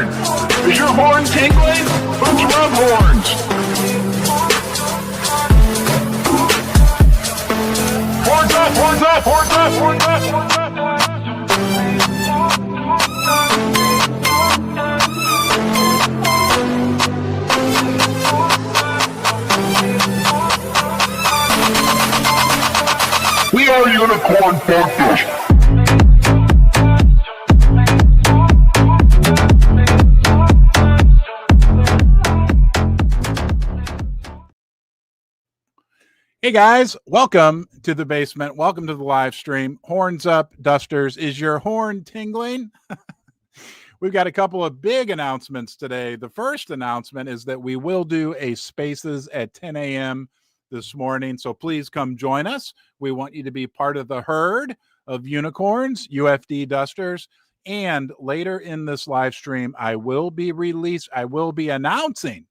horn? Is your horn tingling? Let's rub horns. Horns up, horns up, horns up, horns up, horns up. We are Unicorn Podcast. Hey guys, welcome to the basement. Welcome to the live stream. Horns up, dusters. Is your horn tingling? We've got a couple of big announcements today. The first announcement is that we will do a Spaces at 10 a.m. this morning. So please come join us. We want you to be part of the herd of unicorns, UFD dusters. And later in this live stream, I will be announcing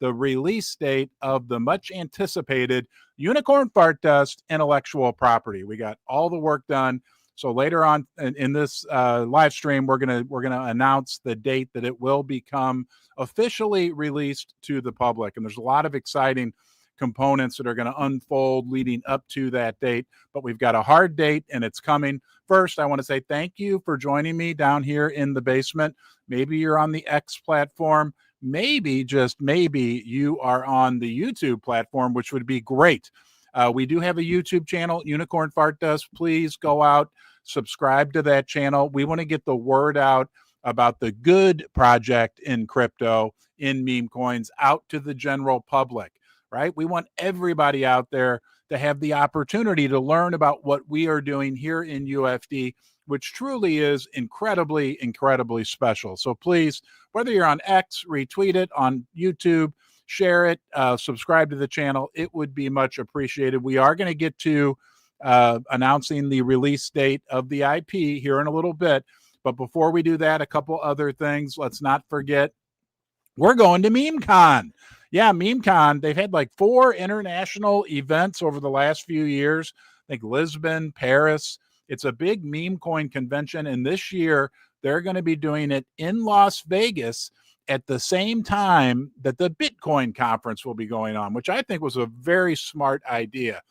the release date of the much anticipated Unicorn Fart Dust intellectual property. We got all the work done. So later on in this live stream, we're gonna announce the date that it will become officially released to the public. And there's a lot of exciting components that are going to unfold leading up to that date. But we've got a hard date and it's coming. First, I want to say thank you for joining me down here in the basement. Maybe you're on the X platform. Maybe, just maybe, you are on the YouTube platform, which would be great. We do have a YouTube channel, Unicorn Fart Dust. Please go out, subscribe to that channel. We want to get the word out about the good project in crypto, in meme coins, out to the general public, right? We want everybody out there to have the opportunity to learn about what we are doing here in UFD, which truly is incredibly, incredibly special. So please, whether you're on X, retweet it, on YouTube, share it, subscribe to the channel. It would be much appreciated. We are going to get to announcing the release date of the IP here in a little bit. But before we do that, a couple other things. Let's not forget, we're going to MemeCon. Yeah, MemeCon. They've had like 4 international events over the last few years. I think Lisbon, Paris. It's a big meme coin convention, and this year they're going to be doing it in Las Vegas at the same time that the Bitcoin conference will be going on, which I think was a very smart idea,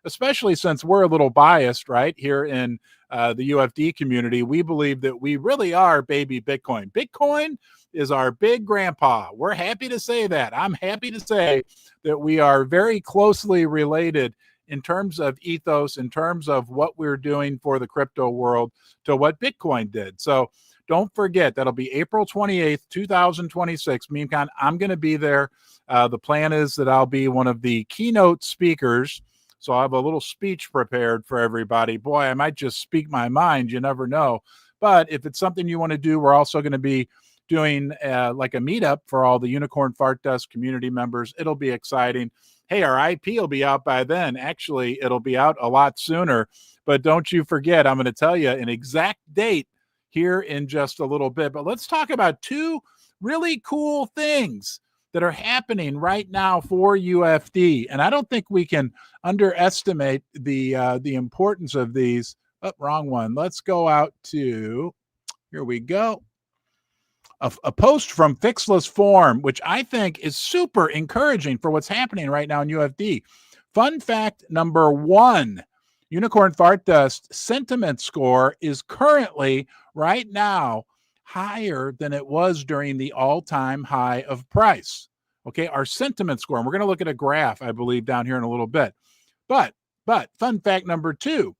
especially since we're a little biased, right, here in the UFD community. We believe that we really are baby Bitcoin. Bitcoin is our big grandpa. We're happy to say that. I'm happy to say that we are very closely related in terms of ethos, in terms of what we're doing for the crypto world, to what Bitcoin did. So don't forget, that'll be April 28th, 2026, MemeCon. I'm going to be there. The plan is that I'll be one of the keynote speakers. So I have a little speech prepared for everybody. Boy, I might just speak my mind. You never know. But if it's something you want to do, we're also going to be doing like a meetup for all the Unicorn Fart Dust community members. It'll be exciting. Hey, our IP will be out by then. Actually, it'll be out a lot sooner. But don't you forget, I'm going to tell you an exact date here in just a little bit. But let's talk about 2 really cool things that are happening right now for UFD. And I don't think we can underestimate the importance of these. Oh, wrong one. Let's go out to, here we go. A post from Fixless Form, which I think is super encouraging for what's happening right now in UFD. Fun fact number 1, Unicorn Fart Dust sentiment score is currently right now higher than it was during the all-time high of price. Okay, our sentiment score, and we're going to look at a graph, I believe, down here in a little bit. But fun fact number 2,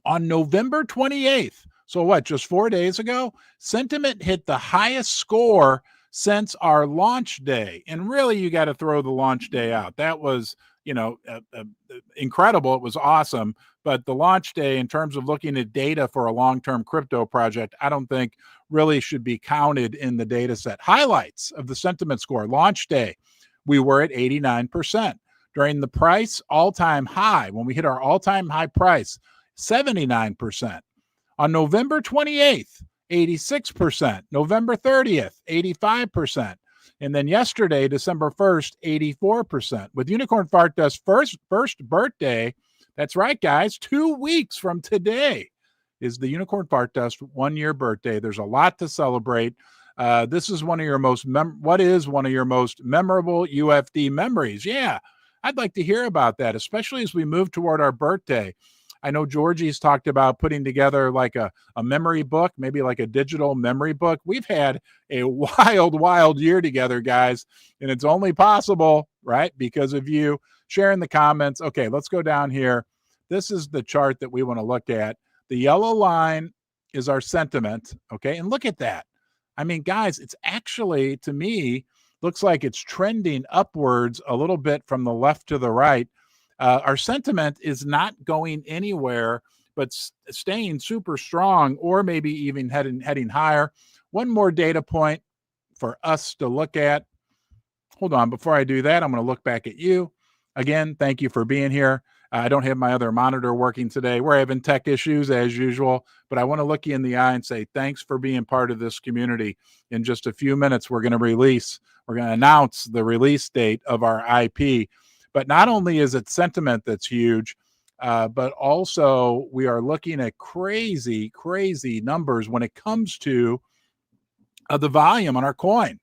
on November 28th, so what, just 4 days ago, sentiment hit the highest score since our launch day. And really, you got to throw the launch day out. That was, incredible. It was awesome. But the launch day, in terms of looking at data for a long-term crypto project, I don't think really should be counted in the data set. Highlights of the sentiment score. Launch day, we were at 89%. During the price all-time high, when we hit our all-time high price, 79%. On November 28th, 86%. November 30th, 85%. And then yesterday, December 1st, 84%. With Unicorn Fart Dust's first birthday, that's right, guys, 2 weeks from today is the Unicorn Fart Dust 1-year birthday. There's a lot to celebrate. This is one of your most what is one of your most memorable UFD memories? Yeah, I'd like to hear about that, especially as we move toward our birthday. I know Georgie's talked about putting together like a memory book, maybe like a digital memory book. We've had a wild year together, guys, and it's only possible, right, because of you. Share in the comments. Okay, let's go down here. This is the chart that we want to look at. The yellow line is our sentiment, okay? And look at that. I mean, guys, it's actually, to me, looks like it's trending upwards a little bit from the left to the right. Our sentiment is not going anywhere, but staying super strong, or maybe even heading higher. One more data point for us to look at. Hold on, before I do that, I'm going to look back at you. Again, thank you for being here. I don't have my other monitor working today. We're having tech issues as usual, but I want to look you in the eye and say thanks for being part of this community. In just a few minutes, we're going to announce the release date of our IP. But not only is it sentiment that's huge, but also we are looking at crazy numbers when it comes to the volume on our coin.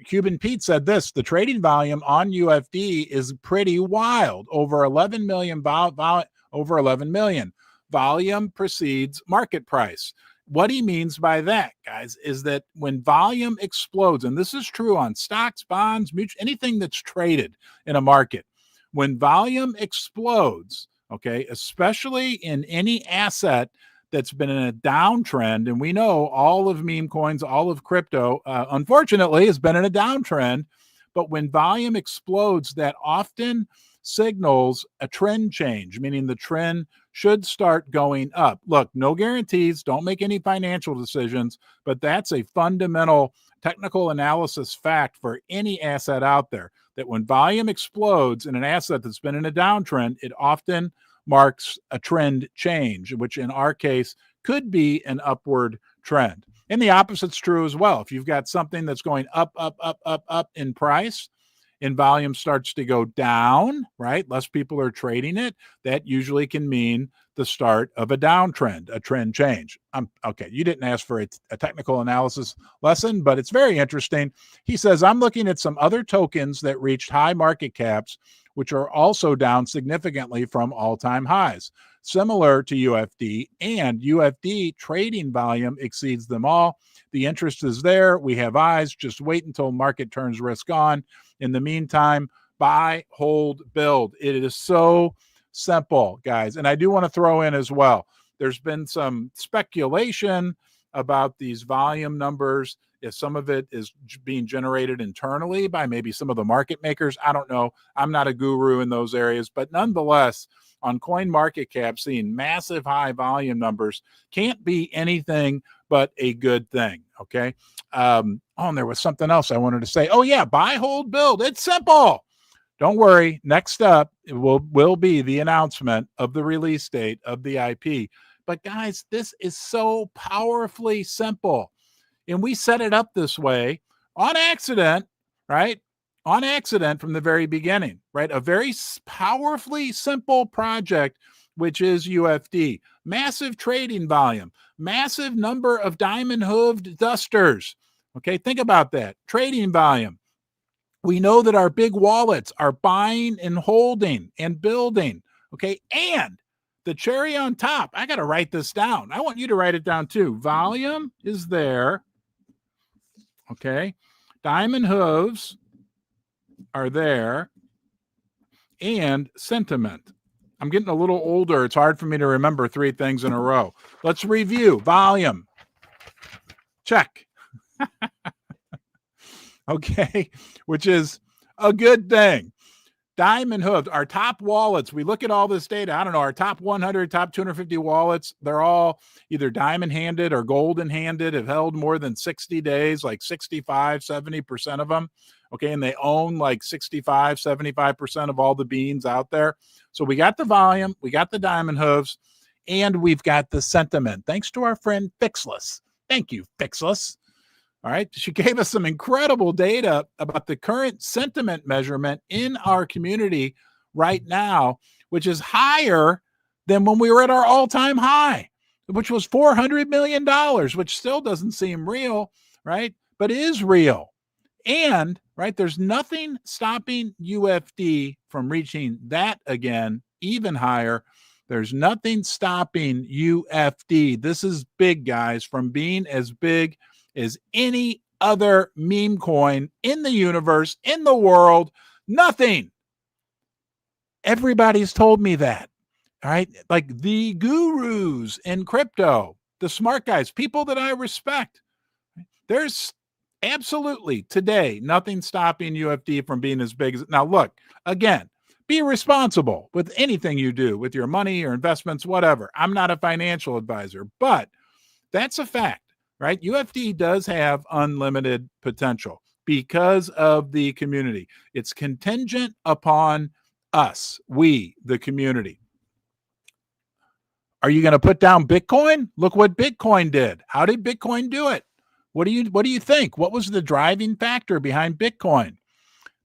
Cuban Pete said this: the trading volume on UFD is pretty wild, over 11 million. Over 11 million. Volume precedes market price. What he means by that, guys, is that when volume explodes, and this is true on stocks, bonds, anything that's traded in a market, when volume explodes, okay, especially in any asset that's been in a downtrend, and we know all of meme coins, all of crypto, unfortunately, has been in a downtrend. But when volume explodes, that often signals a trend change, meaning the trend should start going up. Look, no guarantees, don't make any financial decisions, but that's a fundamental technical analysis fact for any asset out there, that when volume explodes in an asset that's been in a downtrend, it often marks a trend change, which in our case could be an upward trend. And the opposite's true as well. If you've got something that's going up in price, and volume starts to go down, right? Less people are trading it. That usually can mean the start of a downtrend, a trend change. Okay, you didn't ask for a technical analysis lesson, but it's very interesting. He says, I'm looking at some other tokens that reached high market caps, which are also down significantly from all-time highs. Similar to UFD, and UFD trading volume exceeds them all. The interest is there. We have eyes. Just wait until market turns risk on. In the meantime, buy, hold, build. It is so simple, guys. And I do want to throw in as well, there's been some speculation about these volume numbers, if some of it is being generated internally by maybe some of the market makers. I don't know. I'm not a guru in those areas, but nonetheless, on CoinMarketCap, seeing massive high volume numbers can't be anything but a good thing, okay? And there was something else I wanted to say. Oh, yeah, buy, hold, build. It's simple. Don't worry. Next up it will be the announcement of the release date of the IP. But, guys, this is so powerfully simple. And we set it up this way on accident, right? On accident from the very beginning, right? A very powerfully simple project, which is UFD. Massive trading volume, massive number of diamond-hooved dusters. Okay, think about that. Trading volume. We know that our big wallets are buying and holding and building. Okay, and the cherry on top, I got to write this down. I want you to write it down too. Volume is there. Okay, diamond hooves are there, and sentiment. I'm getting a little older. It's hard for me to remember three things in a row. Let's review. Volume. Check. Okay, which is a good thing. Diamond hooved, our top wallets. We look at all this data. I don't know, our top 100, top 250 wallets, they're all either diamond handed or golden handed, have held more than 60 days, like 65, 70% of them. Okay, and they own like 65, 75% of all the beans out there. So we got the volume, we got the diamond hooves, and we've got the sentiment. Thanks to our friend Fixless. Thank you, Fixless. All right. She gave us some incredible data about the current sentiment measurement in our community right now, which is higher than when we were at our all-time high, which was $400 million, which still doesn't seem real, right? but is real. And, right, there's nothing stopping UFD from reaching that again, even higher. There's nothing stopping UFD. This is big, guys, from being as big as any other meme coin in the universe, in the world. Nothing. Everybody's told me that, right? Like the gurus in crypto, the smart guys, people that I respect. There's absolutely today nothing stopping UFD from being as big as. Now, look, again, be responsible with anything you do with your money, your investments, whatever. I'm not a financial advisor, but that's a fact, right? UFD does have unlimited potential because of the community. It's contingent upon us, we, the community. Are you going to put down Bitcoin? Look what Bitcoin did. How did Bitcoin do it? What do you think? What was the driving factor behind Bitcoin?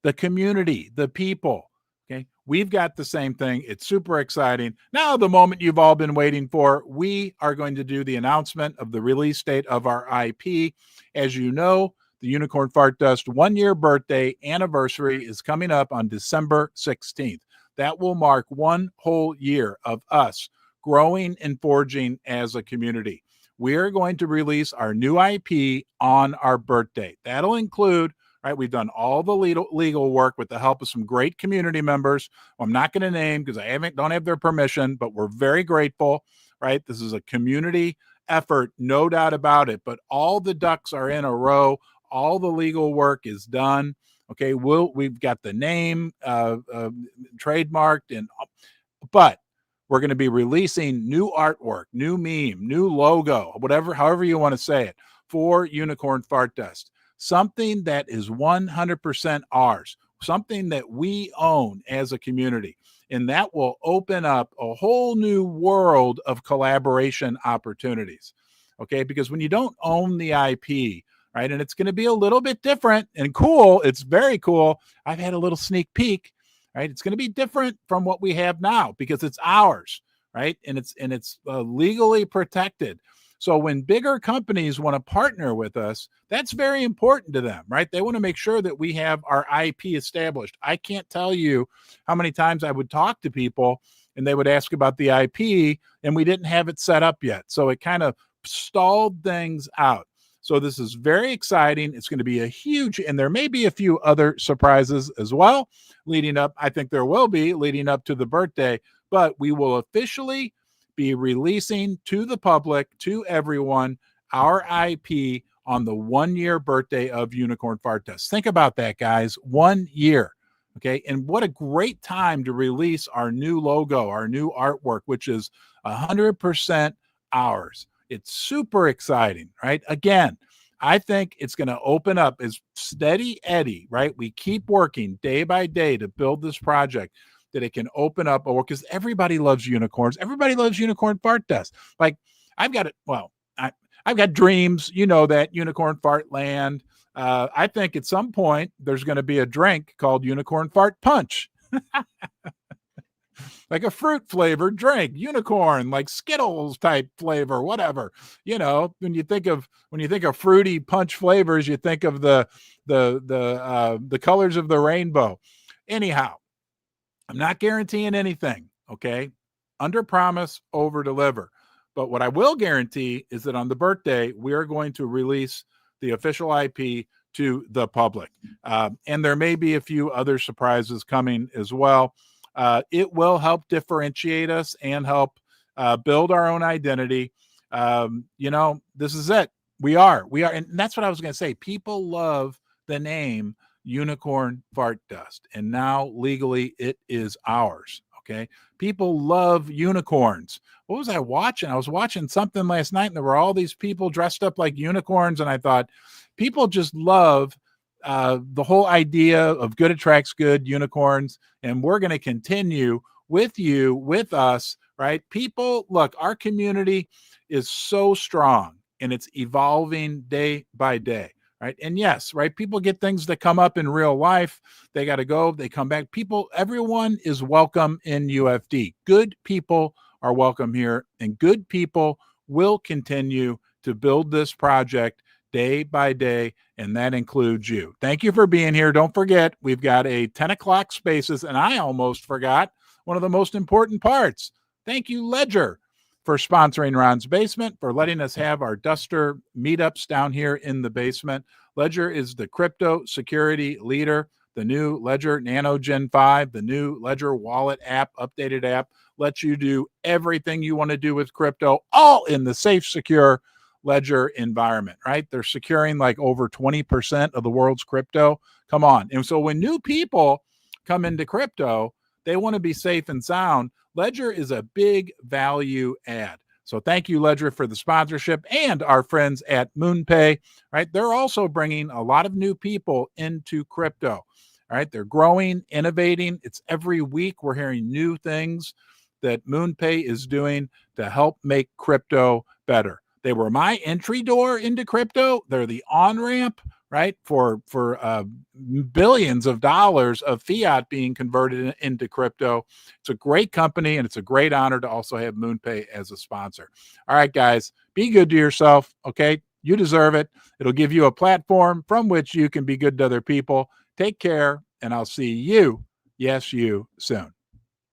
The community, the people. Okay. We've got the same thing. It's super exciting. Now, the moment you've all been waiting for, we are going to do the announcement of the release date of our IP. As you know, the Unicorn Fart Dust 1-year birthday anniversary is coming up on December 16th. That will mark 1 whole year of us growing and forging as a community. We are going to release our new IP on our birthday. That'll include, right, we've done all the legal work with the help of some great community members. I'm not going to name because don't have their permission, but we're very grateful, right? This is a community effort, no doubt about it, but all the ducks are in a row. All the legal work is done. Okay, we've got the name trademarked, but we're going to be releasing new artwork, new meme, new logo, however you want to say it, for Unicorn Fart Dust. Something that is 100% ours, something that we own as a community. And that will open up a whole new world of collaboration opportunities. Okay, because when you don't own the IP, right, and it's going to be a little bit different and cool, it's very cool. I've had a little sneak peek. Right, it's going to be different from what we have now because it's ours, right? And it's legally protected. So when bigger companies want to partner with us, that's very important to them, right? They want to make sure that we have our IP established. I can't tell you how many times I would talk to people and they would ask about the IP and we didn't have it set up yet. So it kind of stalled things out. So this is very exciting. It's going to be a huge, and there may be a few other surprises as well leading up. I think there will be leading up to the birthday, but we will officially be releasing to the public, to everyone, our IP on the 1-year birthday of Unicorn Fart Dust. Think about that, guys. 1 year. Okay. And what a great time to release our new logo, our new artwork, which is 100% ours. It's super exciting, right? Again, I think it's going to open up as steady Eddie, right? We keep working day by day to build this project that it can open up, or because everybody loves unicorns. Everybody loves Unicorn Fart Dust. Like I've got it. Well, I've got dreams, you know, that Unicorn Fart Land. I think at some point there's going to be a drink called Unicorn Fart Punch. Like a fruit flavored drink, unicorn, like Skittles type flavor, whatever. You know, when you think of fruity punch flavors, you think of the colors of the rainbow. Anyhow, I'm not guaranteeing anything. Okay, under promise, over deliver. But what I will guarantee is that on the birthday, we are going to release the official IP to the public, and there may be a few other surprises coming as well. It will help differentiate us and help build our own identity. You know, this is it. We are. And that's what I was going to say. People love the name Unicorn Fart Dust. And now legally it is ours. Okay. People love unicorns. What was I watching? I was watching something last night and there were all these people dressed up like unicorns. And I thought people just love the whole idea of good attracts good, unicorns, and we're going to continue with you, with us, right? People, look, our community is so strong and it's evolving day by day, right? And yes, right, people get things that come up in real life. They got to go, they come back. People, everyone is welcome in UFD. Good people are welcome here, and good people will continue to build this project day by day, and that includes you. Thank you for being here. Don't forget, we've got a 10 o'clock spaces, and I almost forgot one of the most important parts. Thank you, Ledger, for sponsoring Ron's Basement, for letting us have our Duster meetups down here in the basement. Ledger is the crypto security leader. The new Ledger Nano Gen 5, the new Ledger Wallet app, updated app, lets you do everything you want to do with crypto, all in the safe, secure Ledger environment, right? They're securing like over 20% of the world's crypto. Come on. And so when new people come into crypto, they want to be safe and sound. Ledger is a big value add. So thank you, Ledger, for the sponsorship, and our friends at MoonPay, right? They're also bringing a lot of new people into crypto. All right, they're growing, innovating. It's every week we're hearing new things that MoonPay is doing to help make crypto better. They were my entry door into crypto. They're the on-ramp, right, for billions of dollars of fiat being converted into crypto. It's a great company, and it's a great honor to also have MoonPay as a sponsor. All right, guys, be good to yourself, okay? You deserve it. It'll give you a platform from which you can be good to other people. Take care, and I'll see you, yes, you, soon.